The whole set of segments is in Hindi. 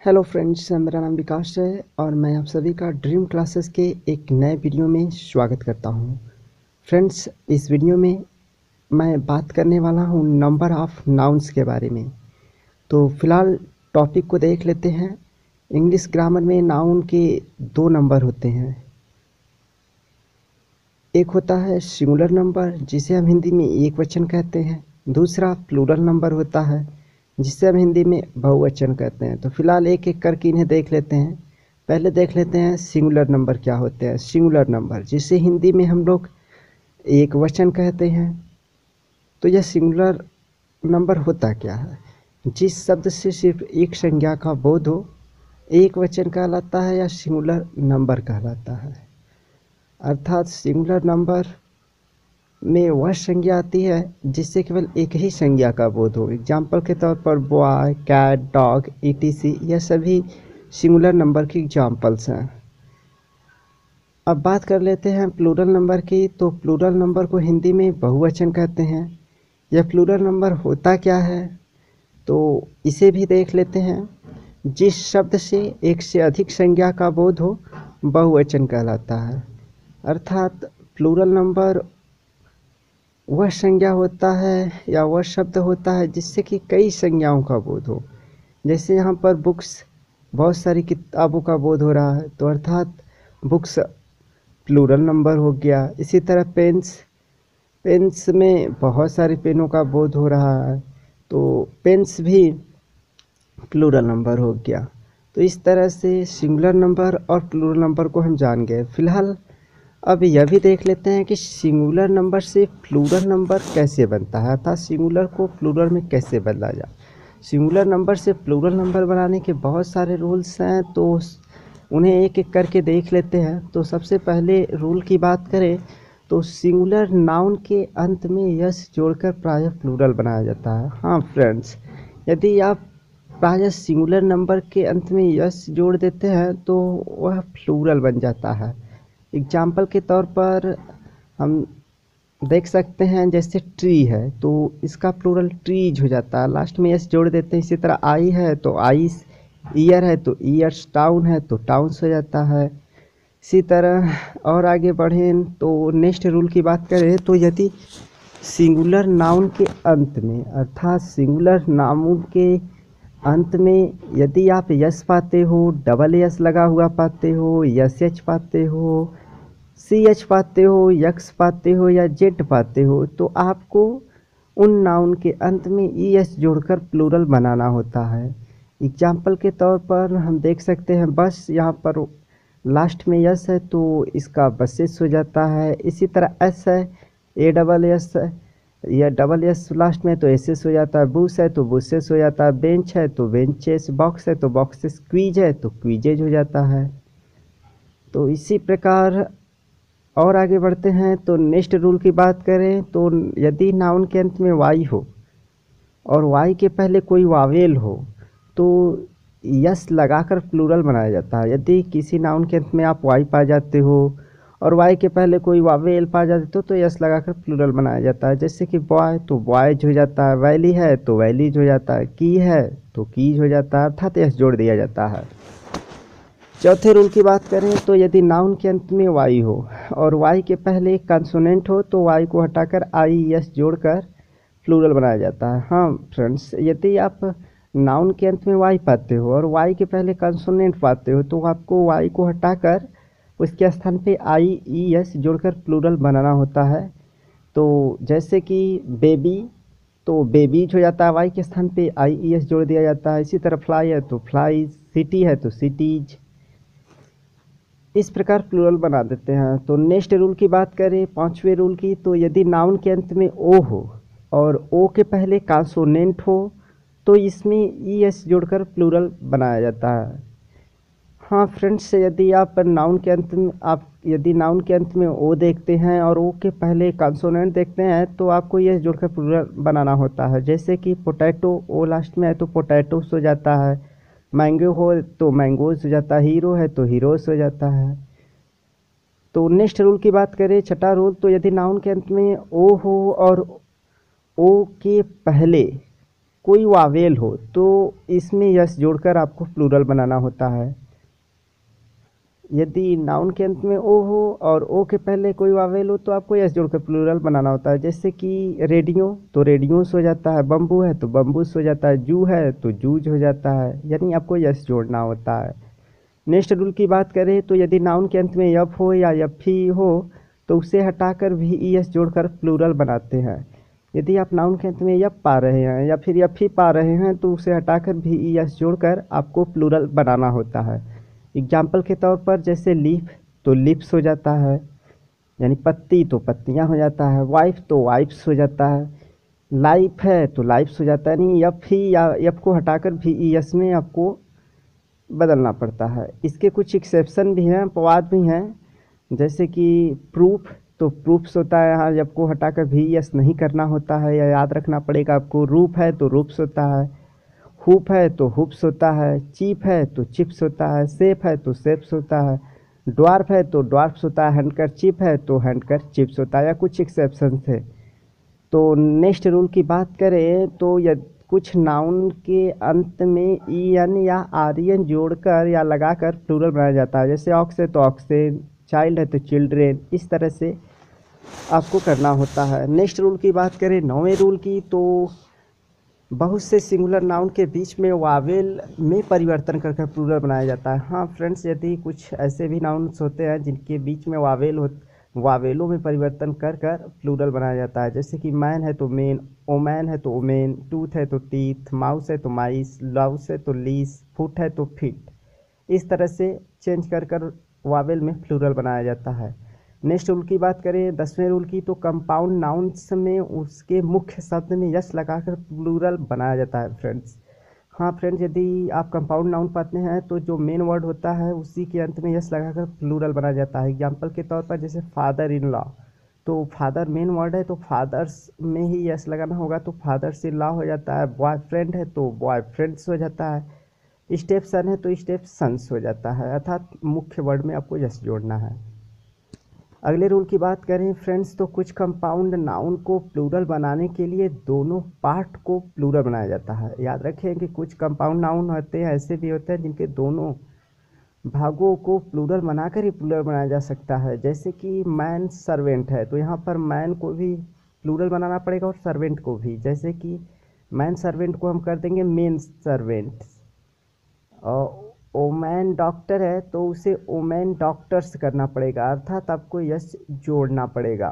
हेलो फ्रेंड्स, मेरा नाम विकास है और मैं आप सभी का ड्रीम क्लासेस के एक नए वीडियो में स्वागत करता हूं। फ्रेंड्स, इस वीडियो में मैं बात करने वाला हूं नंबर ऑफ नाउन्स के बारे में। तो फिलहाल टॉपिक को देख लेते हैं। इंग्लिश ग्रामर में नाउन के दो नंबर होते हैं। एक होता है सिंगुलर नंबर, जिसे हम हिंदी में एक वचन कहते हैं। दूसरा प्लूरल नंबर होता है, जिसे हम हिंदी में बहुवचन कहते हैं। तो फिलहाल एक एक करके इन्हें देख लेते हैं। पहले देख लेते हैं सिंगुलर नंबर क्या होते हैं। सिंगुलर नंबर, जिसे हिंदी में हम लोग एक वचन कहते हैं। तो यह सिंगुलर नंबर होता क्या है? जिस शब्द से सिर्फ एक संज्ञा का बोध हो, एक वचन कहलाता है या सिंगुलर नंबर कहलाता है। अर्थात सिंगुलर नंबर में वह संज्ञा आती है जिससे केवल एक ही संज्ञा का बोध हो। एग्जाम्पल के तौर पर बॉय, कैट, डॉग, etc. यह सभी सिंगुलर नंबर की एग्जाम्पल्स हैं। अब बात कर लेते हैं प्लूरल नंबर की। तो प्लूरल नंबर को हिंदी में बहुवचन कहते हैं। यह प्लूरल नंबर होता क्या है, तो इसे भी देख लेते हैं। जिस शब्द से एक से अधिक संज्ञा का बोध हो, बहुवचन कहलाता है। अर्थात प्लूरल नंबर वह संज्ञा होता है या वह शब्द होता है जिससे कि कई संज्ञाओं का बोध हो। जैसे यहाँ पर बुक्स, बहुत सारी किताबों का बोध हो रहा है, तो अर्थात बुक्स प्लूरल नंबर हो गया। इसी तरह पेन्स, पेन्स में बहुत सारे पेनों का बोध हो रहा है, तो पेन्स भी प्लूरल नंबर हो गया। तो इस तरह से सिंगुलर नंबर और प्लूरल नंबर को हम जान गए। फिलहाल अब यह भी देख लेते हैं कि सिंगुलर नंबर से प्लूरल नंबर कैसे बनता है, अर्थात सिंगुलर को प्लूरल में कैसे बदला जाए। सिंगुलर नंबर से प्लूरल नंबर बनाने के बहुत सारे रूल्स हैं, तो उन्हें एक एक करके देख लेते हैं। तो सबसे पहले रूल की बात करें तो सिंगुलर नाउन के अंत में यस जोड़कर प्रायः प्लूरल बनाया जाता है। हाँ फ्रेंड्स, यदि आप प्रायः सिंगुलर नंबर के अंत में यस जोड़ देते हैं तो वह प्लूरल बन जाता है। एग्जाम्पल के तौर पर हम देख सकते हैं, जैसे ट्री है तो इसका प्लूरल ट्रीज हो जाता है, लास्ट में यस जोड़ देते हैं। इसी तरह आई है तो आईस, ईयर है तो ईयर्स, टाउन है तो टाउन्स हो जाता है। इसी तरह और आगे बढ़ें तो नेक्स्ट रूल की बात करें तो यदि सिंगुलर नाउन के अंत में, अर्थात सिंगुलर नाउन के अंत में यदि आप यस पाते हो, डबल यस लगा हुआ पाते हो, यस एच पाते हो, सी एच पाते हो, यक्स पाते हो या जेड पाते हो, तो आपको उन नाउन के अंत में ई एस जोड़कर प्लूरल बनाना होता है। एग्जाम्पल के तौर पर हम देख सकते हैं बस, यहाँ पर लास्ट में यस है तो इसका बसेस हो जाता है। इसी तरह एस है, ए डबल एस है या डबल एस लास्ट में तो एस एस हो जाता है। बूस है तो बूसेस हो जाता है। बेंच है तो बेंचेस, बॉक्स है तो बॉक्सेस, क्वीज है तो क्वीजेज हो जाता है। तो इसी प्रकार और आगे बढ़ते हैं तो नेक्स्ट रूल की बात करें तो यदि नाउन के अंत में वाई हो और वाई के पहले कोई वावेल हो तो यस लगाकर प्लूरल बनाया जाता है। यदि किसी नाउन के अंत में आप वाई पा जाते हो और वाई के पहले कोई वावेल पा जाते हो तो यस लगाकर प्लूरल बनाया जाता है। जैसे कि बॉय तो बॉयज हो जाता है, वैली है तो वैलीज हो जाता है, की है तो कीज हो जाता है, अर्थात यस जोड़ दिया जाता है। चौथे रूल की बात करें तो यदि नाउन के अंत में वाई हो और वाई के पहले एक कंसोनेंट हो तो वाई को हटाकर आई एस जोड़कर प्लूरल बनाया जाता है। हाँ फ्रेंड्स, यदि आप नाउन के अंत में वाई पाते हो और वाई के पहले कंसोनेंट पाते हो तो आपको वाई को हटाकर उसके स्थान पे आई ई एस जोड़कर प्लूरल बनाना होता है। तो जैसे कि बेबी तो बेबीज हो जाता है, वाई के स्थान पे आई ई एस जोड़ दिया जाता है। इसी तरह फ्लाई है तो फ्लाईज, सिटी है तो सिटीज, इस प्रकार प्लूरल बना देते हैं। तो नेक्स्ट रूल की बात करें, पांचवें रूल की, तो यदि नाउन के अंत में ओ हो और ओ के पहले कंसोनेंट हो तो इसमें ई एस जोड़कर प्लूरल बनाया जाता है। हाँ फ्रेंड्स, यदि आप नाउन के अंत में यदि नाउन के अंत में ओ देखते हैं और ओ के पहले कंसोनेंट देखते हैं तो आपको ये जोड़कर प्लूरल बनाना होता है। जैसे कि पोटैटो, ओ लास्ट में है तो पोटैटोस हो जाता है। मैंगो हो तो मैंगोज हो जाता है। हीरो है तो हीरोस हो जाता है। तो नेक्स्ट रूल की बात करें, छठा रूल, तो यदि नाउन के अंत में ओ हो और ओ के पहले कोई वावेल हो तो इसमें यस जोड़कर आपको प्लूरल बनाना होता है। यदि नाउन के अंत में ओ हो और ओ के पहले कोई वावेल हो तो आपको यस जोड़कर प्लूरल बनाना होता है। जैसे कि रेडियो तो रेडियोस हो जाता है, बम्बू है तो बम्बूस हो जाता है, जू है तो जूज हो जाता है, यानी आपको यस जोड़ना होता है। नेक्स्ट रूल की बात करें तो यदि नाउन के अंत में यफ हो या यफी हो तो उसे हटाकर भी ई एस जोड़कर प्लूरल बनाते हैं। यदि आप नाउन के अंत में यप पा रहे हैं या फिर यफी पा रहे हैं तो उसे हटाकर भी ई एस जोड़कर आपको प्लूरल बनाना होता है। एग्जाम्पल के तौर पर जैसे लीफ तो लिप्स हो जाता है, यानी पत्ती तो पत्तियां हो जाता है, वाइफ तो वाइफ्स हो जाता है, लाइफ है तो लाइफ्स हो जाता है। यानी यफ ही या यफ को हटाकर भी ई एस में आपको बदलना पड़ता है। इसके कुछ एक्सेप्शन भी हैं, अपवाद भी हैं, जैसे कि प्रूफ तो प्रूफ्स होता है, यहाँ जब को हटाकर भी यस नहीं करना होता है, या याद रखना पड़ेगा आपको। रूप है तो रूप्स होता है, हुप है तो हुप्स होता है, चीप है तो चिप्स होता है, सेफ है तो सेप्स होता है, ड्वार्फ है तो ड्वार्फ्स होता है, हैंडकर चिप है तो हैंडकर चिप्स होता है, या कुछ एक्सेप्शन थे। तो नेक्स्ट रूल की बात करें तो यदि कुछ नाउन के अंत में ई एन या आर एन जोड़कर या लगाकर प्लूरल बनाया जाता है। जैसे ऑक्स है तो ऑक्सेन, चाइल्ड है तो चिल्ड्रेन, इस तरह से आपको करना होता है। नेक्स्ट रूल की बात करें 9वें रूल की तो बहुत से सिंगुलर नाउन के बीच में वावेल में परिवर्तन कर प्लूरल बनाया जाता है। हाँ फ्रेंड्स, यदि कुछ ऐसे भी नाउन्स होते हैं जिनके बीच में वावेलों में परिवर्तन कर प्लूरल बनाया जाता है। जैसे कि मैन है तो मेन, ओमैन है तो ओमेन, टूथ है तो टीथ, माउस है तो माइस, लाउस है तो लीस, फुट है तो फिट। इस तरह से चेंज कर वावेल में प्लूरल बनाया जाता है। नेक्स्ट रूल की बात करें 10वें रूल की तो कंपाउंड नाउन्स में उसके मुख्य शब्द में यस लगाकर प्लूरल बनाया जाता है फ्रेंड्स। हाँ फ्रेंड्स, यदि आप कंपाउंड नाउन पाते हैं तो जो मेन वर्ड होता है उसी के अंत में यस लगाकर प्लूरल बनाया जाता है। एग्जाम्पल के तौर पर जैसे फादर इन लॉ तो फादर मेन वर्ड है तो फादर्स में ही यस लगाना होगा तो फादर्स इन लॉ हो जाता है। बॉयफ्रेंड है तो बॉयफ्रेंड्स हो जाता है। स्टेप सन है तो स्टेप सन्स हो जाता है, अर्थात मुख्य वर्ड में आपको यस जोड़ना है। अगले रूल की बात करें फ्रेंड्स तो कुछ कंपाउंड नाउन को प्लूरल बनाने के लिए दोनों पार्ट को प्लूरल बनाया जाता है। याद रखें कि कुछ कंपाउंड नाउन होते हैं, ऐसे भी होते हैं जिनके दोनों भागों को प्लूरल बनाकर ही प्लूरल बनाया जा सकता है। जैसे कि मैन सर्वेंट है तो यहाँ पर मैन को भी प्लूरल बनाना पड़ेगा और सर्वेंट को भी। जैसे कि मैन सर्वेंट को हम कर देंगे मेन सर्वेंट, और ओमैन डॉक्टर है तो उसे ओमैन डॉक्टर्स करना पड़ेगा, अर्थात आपको यस जोड़ना पड़ेगा।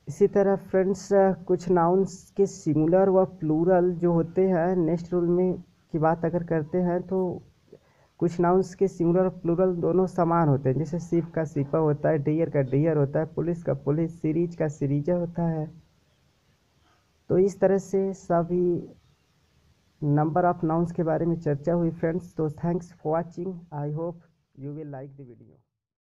इसी तरह फ्रेंड्स कुछ नाउन्स के सिंगुलर व प्लूरल जो होते हैं, नेक्स्ट रूल में की बात अगर करते हैं तो कुछ नाउन्स के सिंगुलर और प्लूरल दोनों समान होते हैं। जैसे सिप का सिपा होता है, डियर का डियर होता है, पुलिस का पुलिस, सीरीज का सीरीजा होता है। तो इस तरह से सभी नंबर ऑफ नाउन्स के बारे में चर्चा हुई फ्रेंड्स। तो thanks for watching, I hope you will like the video.